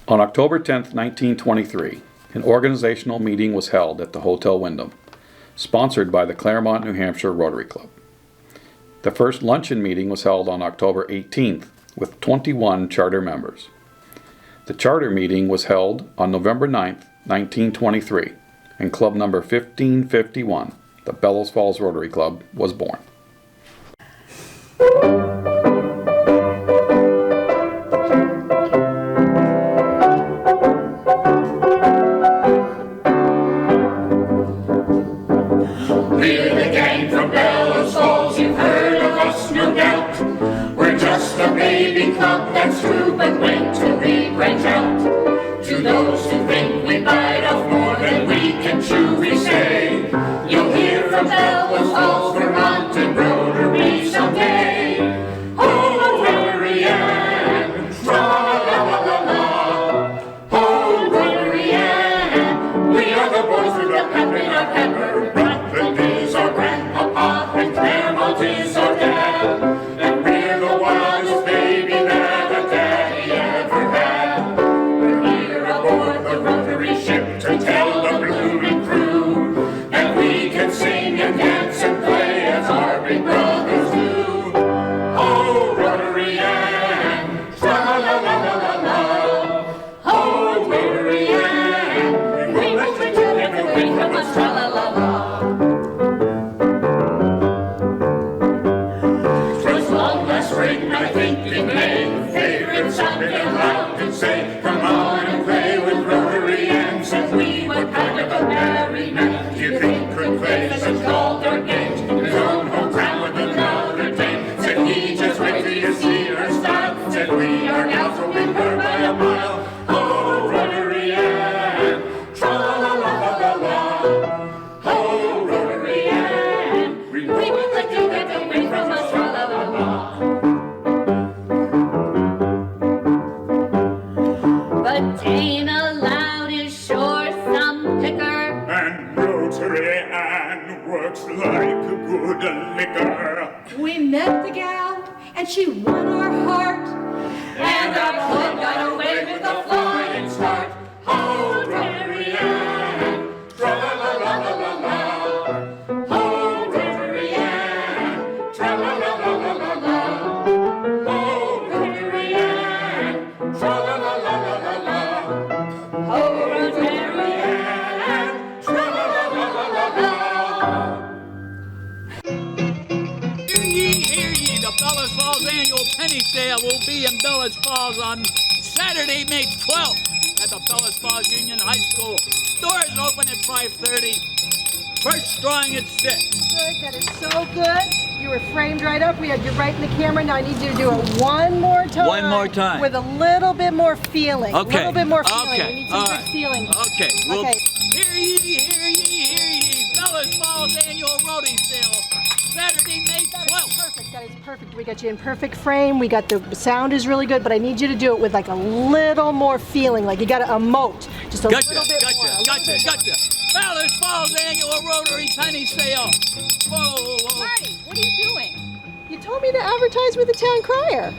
On October 10th, 1923, an organizational meeting was held at the Hotel Wyndham, sponsored by the Claremont, New Hampshire Rotary Club. The first luncheon meeting was held on October 18th with 21 charter members. The charter meeting was held on November 9th, 1923, and club number 1551, the Bellows Falls Rotary Club, was born. We're the gang from Bellows Falls, you've heard of us, no doubt. We're just a baby club, that's true, but wait till we branch out. To those who think we bite off more than we can chew, we say, you'll hear from Bellows Falls, Vermont, and Rotary someday. Oh, Rotary and tra-la-la-la-la. Oh, Rotary and we are the boys with the pep in our pepper. Rutland is our grandpapa and Claremont is our dad. And we're the wildest baby that a daddy ever had. We're here aboard the Rotary ship to tell the blooming crew that we can sing and dance and play as our big brothers do. Oh, Rotary and tra-la-la-la-la-la. Oh, Rotary and we will return everything from us, tra-la-la-la. Spring, I think in May, favorite sounded loud and say, come on and play with Rotary ends, and we were kind of a merry man. Do you think could play such all-dark games in his own hometown with another dame? Said he, just wait till you see her style. Said we are gals will win her by a mile. Oh, Rotary and tra-la-la-la-la-la. Oh, Rotary and we will let you get away from us, tra-la-la-la. But Dana Loud is sure some picker. And Rotary Ann works like a good liquor. We met the gal, and she won our heart. And our club got away with a flying start. Oh, Rotary Ann, tra-la-la-la-la-la. Oh, Rotary Ann, tra-la-la-la-la-la. Oh, Rotary Ann, tra-la-la-la-la-la. Oh, Rotary Ann, tra-la-la-la-la-la. Hear ye, the Bellows Falls annual penny sale will be in Bellows Falls on Saturday, May 12th at the Bellows Falls Union High School. Doors open at 5:30. First drawing at 6. Good, that is so good. You were framed right up. We had you right in the camera. Now I need you to do it one more time. One more time. With a little bit more feeling. Okay. A little bit more feeling. Okay. We need some All good right. feeling. Okay. Well, Okay. hear ye, hear ye, hear ye. Bellows Falls annual Rotary sale. Saturday, May That is 12th. perfect. That is perfect. We got you in perfect frame. We got the sound is really good, but I need you to do it with like a little more feeling. Like you got to emote. Just a Gotcha, little bit more. a little gotcha, bit more. gotcha. Bellows Falls annual Rotary penny sale. Whoa, whoa. Marty, what are you doing? You told me to advertise with the town crier.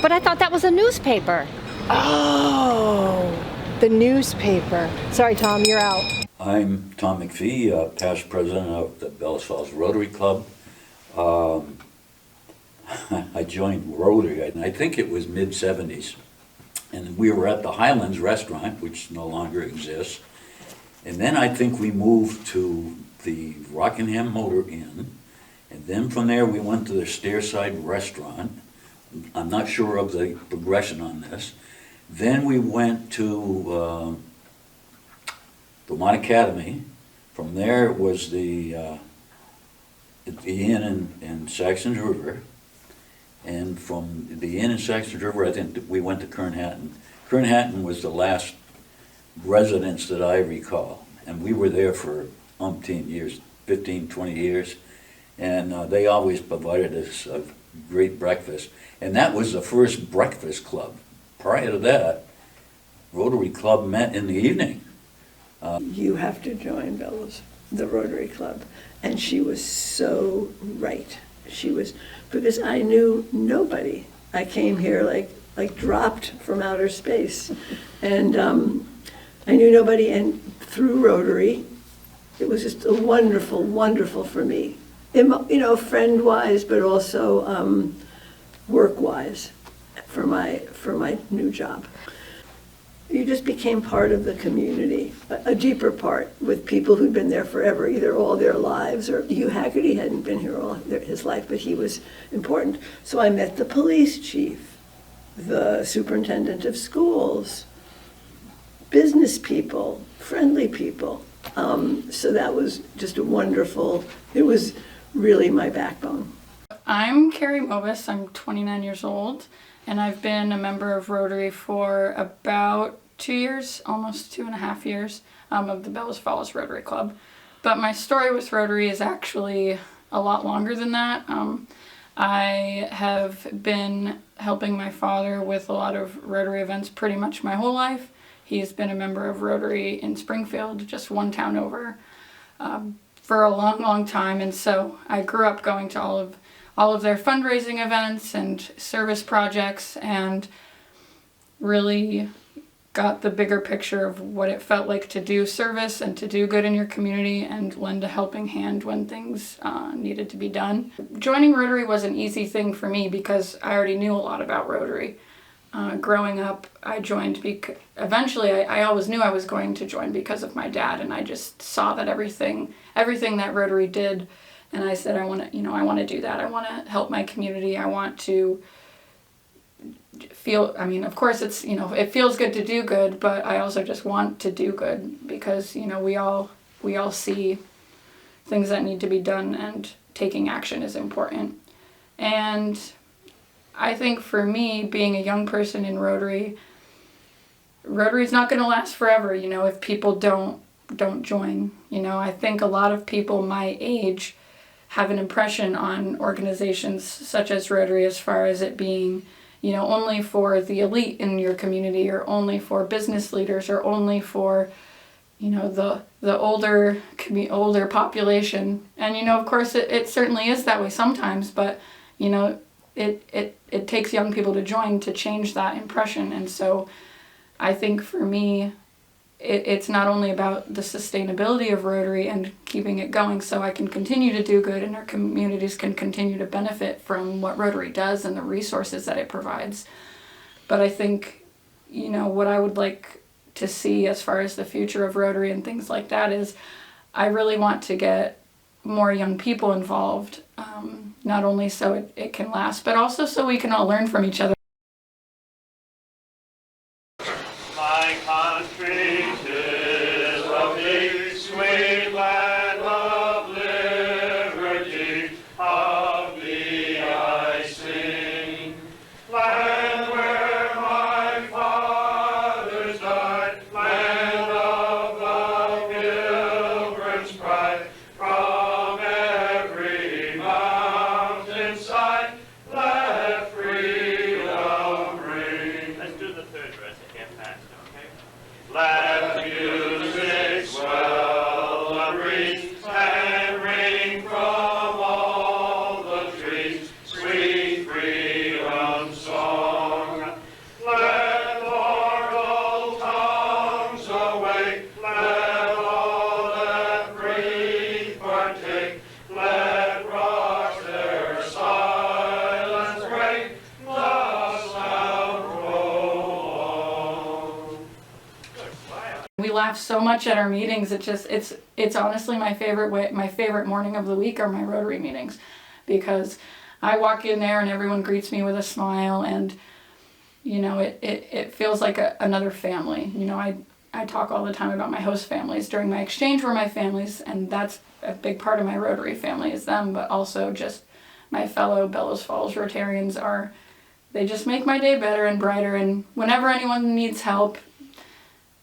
But I thought that was a newspaper. Oh, the newspaper. Sorry, Tom, you're out. I'm Tom McPhee, past president of the Bellows Falls Rotary Club. I joined Rotary, I think it was mid-70s, and we were at the Highlands restaurant, which no longer exists, and then I think we moved to the Rockingham Motor Inn, and then from there we went to the Stairside Restaurant. I'm not sure of the progression on this. Then we went to Vermont Academy. From there it was the inn in Saxon's River. And from the inn in Saxon's River, I think that we went to Kernhatton. Kernhatton was the last residence that I recall. And we were there for umpteen years, 15, 20 years. And they always provided us a great breakfast. And that was the first breakfast club. Prior to that, Rotary Club met in the evening. You have to join Bellows, the Rotary Club. And she was so right. She was, because I knew nobody. I came here like like dropped from outer space. And I knew nobody, and through Rotary, it was just a wonderful, wonderful for me. You know, friend-wise, but also work-wise for my new job. You just became part of the community, a deeper part, with people who'd been there forever, either all their lives, or Hugh Haggerty hadn't been here all his life, but he was important. So I met the police chief, the superintendent of schools, business people, friendly people. So that was just a wonderful, it was really my backbone. I'm Carrie Mobus, I'm 29 years old, and I've been a member of Rotary for about 2 years, almost 2.5 years, of the Bellows Falls Rotary Club. But my story with Rotary is actually a lot longer than that. I have been helping my father with a lot of Rotary events pretty much my whole life. He's been a member of Rotary in Springfield, just one town over, for a long, long time. And so I grew up going to all of their fundraising events and service projects, and really got the bigger picture of what it felt like to do service and to do good in your community and lend a helping hand when things needed to be done. Joining Rotary was an easy thing for me because I already knew a lot about Rotary. Growing up, I joined eventually I always knew I was going to join because of my dad, and I just saw that everything that Rotary did, and I said, I want to do that. I want to help my community. I want to feel, of course it's, it feels good to do good, but I also just want to do good because, we all see things that need to be done, and taking action is important. And I think for me, being a young person in Rotary's not going to last forever, if people don't join. I think a lot of people my age have an impression on organizations such as Rotary as far as it being, only for the elite in your community, or only for business leaders, or only for, the older population. And, of course, it certainly is that way sometimes, but, it takes young people to join to change that impression. And so I think for me, it's not only about the sustainability of Rotary and keeping it going so I can continue to do good and our communities can continue to benefit from what Rotary does and the resources that it provides. But I think, what I would like to see as far as the future of Rotary and things like that is I really want to get more young people involved, not only so it can last, but also so we can all learn from each other. My country is a big, sweet land of liberty, of thee I sing. Land where my fathers died, land of the pilgrim's pride, from every mountainside, let freedom ring. Let's do the third verse, I can't pass it, okay? Let music swell the breeze and ring from all the trees, sweet freedom song. Let mortal tongues awake, let all that breathe partake, let rocks their silence break, the sound roll on. We laugh so much at our meetings. It's honestly my favorite morning of the week are my Rotary meetings, because I walk in there and everyone greets me with a smile, and it feels like another family. I talk all the time about my host families during my exchange were my families, and that's a big part of my Rotary family is them, but also just my fellow Bellows Falls Rotarians they just make my day better and brighter, and whenever anyone needs help,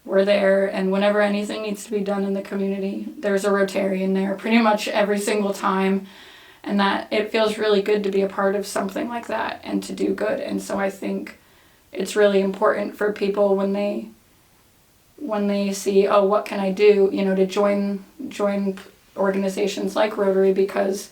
we're there, and whenever anything needs to be done in the community, there's a Rotarian there pretty much every single time, and that it feels really good to be a part of something like that and to do good. And so I think it's really important for people when they see, oh, what can I do, to join organizations like Rotary, because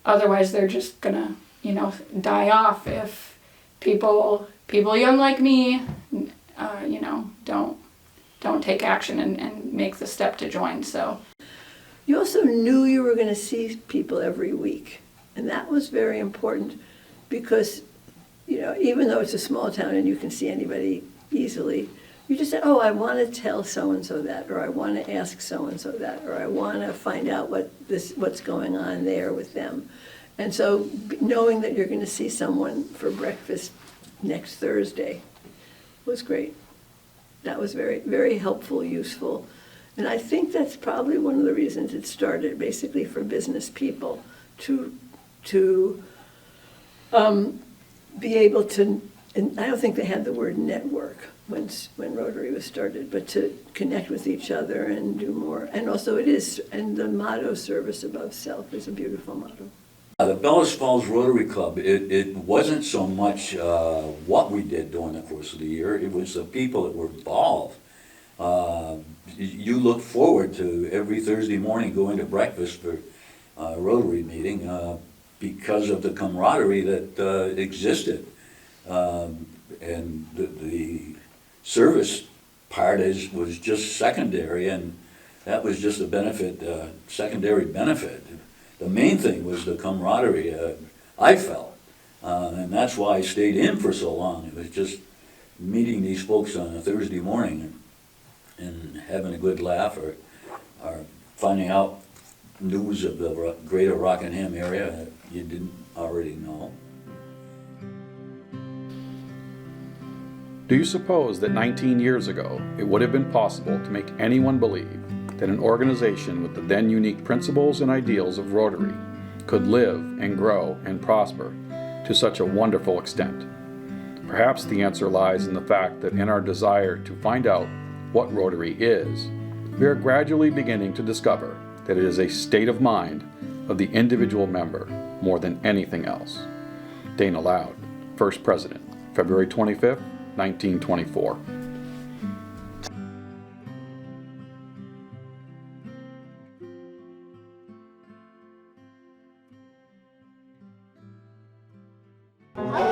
otherwise they're just gonna, die off people young like me, you know, don't take action and make the step to join. So You also knew you were going to see people every week, and that was very important because, you know, even though it's a small town and you can see anybody easily, you just said, oh, I want to tell so-and-so that, or I want to ask so-and-so that, or I want to find out what's going on there with them. And so knowing that you're going to see someone for breakfast next Thursday was great. That was very, very helpful, useful. And I think that's probably one of the reasons it started, basically for business people to be able to, and I don't think they had the word network when Rotary was started, but to connect with each other and do more. And also and the motto, service above self, is a beautiful motto. The Bellows Falls Rotary Club, it wasn't so much what we did during the course of the year, it was the people that were involved. You look forward to every Thursday morning going to breakfast for a Rotary meeting because of the camaraderie that existed. And the service part was just secondary, and that was just a benefit, secondary benefit. The main thing was the camaraderie, I felt, and that's why I stayed in for so long. It was just meeting these folks on a Thursday morning and having a good laugh, or finding out news of the greater Rockingham area that you didn't already know. Do you suppose that 19 years ago it would have been possible to make anyone believe that an organization with the then unique principles and ideals of Rotary could live and grow and prosper to such a wonderful extent? Perhaps the answer lies in the fact that in our desire to find out what Rotary is, we are gradually beginning to discover that it is a state of mind of the individual member more than anything else. Dana Loud, First President, February 25th, 1924. Oh,